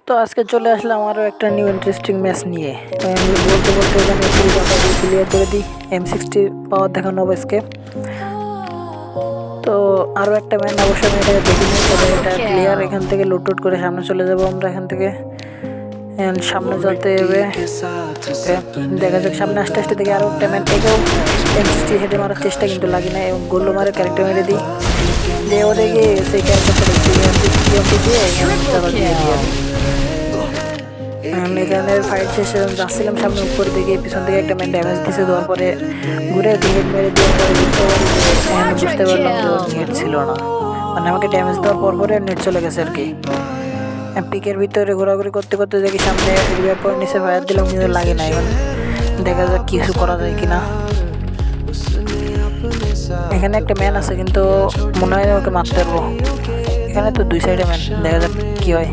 তো আজকে চলে আসলাম আরও একটা নিউ ইন্টারেস্টিং ম্যাচ নিয়ে। আমি বলতে বলতে এখানে পুরো জায়গা দিয়ে ক্লিয়ার করে দিই। M60 পাওয়ার দেখানো হবে। তো আরও একটা ম্যান অবশ্যই আমি এটাকে দেখিনি, তবে এটা ক্লিয়ার। এখান থেকে লুট করে সামনে চলে যাব আমরা। এখান থেকে সামনে যেতে হবে। দেখা যাক সামনে আস্তে আস্তে থেকে আরও একটা ম্যান, একেও M60 হেডে মারার চেষ্টা কিন্তু লাগে না, এবং গোল্লো মারে ক্যারেক্টার মেরে দিই। দিয়ে ওদেরকে সেই ক্যারেক্টারটা দিয়ে এখানের ফাইট শেষে যাচ্ছিলাম সামনে, উপর দিকে পিছন থেকে একটা ম্যান ড্যামেজ দিয়েছে। দেওয়ার পরে ঘুরে হেড মেরে দিয়ে বুঝতে পারলাম যে ওর নেট ছিল না, মানে আমাকে ড্যামেজ দেওয়ার পরে নেট চলে গেছে আর কি। পিকের ভিতরে ঘোরাঘুরি করতে করতে দেখি সামনে রিভাইভ পয়েন্ট নিচে ফায়ার দিলাম, কিন্তু লাগে না। এবার দেখা যাক কিছু করা যায় কিনা। এখানে একটা ম্যান আছে, কিন্তু মনে হয় না ওকে মারতে পারবো। এখানে তো দুই সাইডে ম্যান, দেখা যাক কি হয়।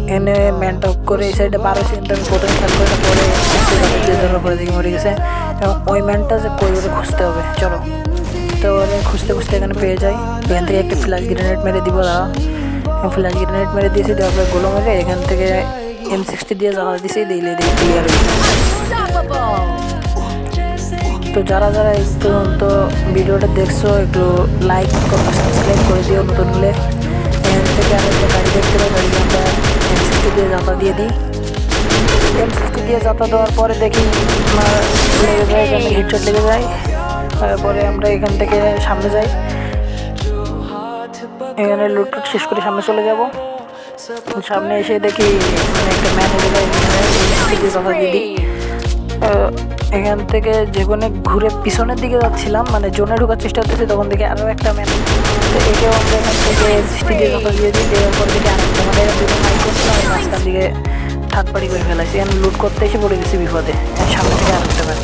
এখানে ম্যান টক করে এই সাইডে পার হয়েছে, কিন্তু আমি প্রথমে খেয়াল করে পরে দেখি মরে গেছে। এবং ওই ম্যানটা যে কই ওরে খুঁজতে হবে, চলো। তো ওরে খুঁজতে খুঁজতে এখানে পেয়ে যাই। এখান থেকে একটা ফ্ল্যাশ গ্রেনেড মেরে দিব। দাঁড়া, ফ্ল্যাশ গ্রেনেড মেরে দিয়েছি, দেওয়ার পরে গোলো মেরে এখান থেকে M60 দিয়ে জ্বালা দিয়েছি, দিলে ক্লিয়ার হয়ে যায়। তো যারা যারা এই পর্যন্ত ভিডিওটা দেখছো একটু লাইক সাবস্ক্রাইব করে দিও নতুন হলে। এখান থেকে আমি একটা গাড়ি দেখতে পাই, গাড়িকে আমরা M60 দিয়ে যাতা দিয়ে দিই। M60 দিয়ে যাতা দেওয়ার পরে দেখি লেগে যায়, এখানে হেডশট লেগে যায়। তারপরে আমরা এখান থেকে সামনে যাই, এখানে লুট শেষ করে সামনে চলে যাব। সামনে এসে দেখি একটা ম্যানেজার যাতা দিয়ে দিই। এখান থেকে যেখানে ঘুরে পিছনের দিকে যাচ্ছিলাম, মানে জোনে ঢোকার চেষ্টা করতেছি, তখন দেখি আরও একটা ম্যান। তো একেও আমরা এখান থেকে M60 দিয়ে কথা দিয়ে দিই। দেওয়ার পর দেখি আরেকটা, মানে দুটো ফাইট করছিলাম, আমি মাঝখান দিকে থার্ড পার্টি করে ফেলাইছি। এখন লুট করতে এসে পড়ে গেছি বিপদে, সামনে থেকে আরেকটা ম্যান।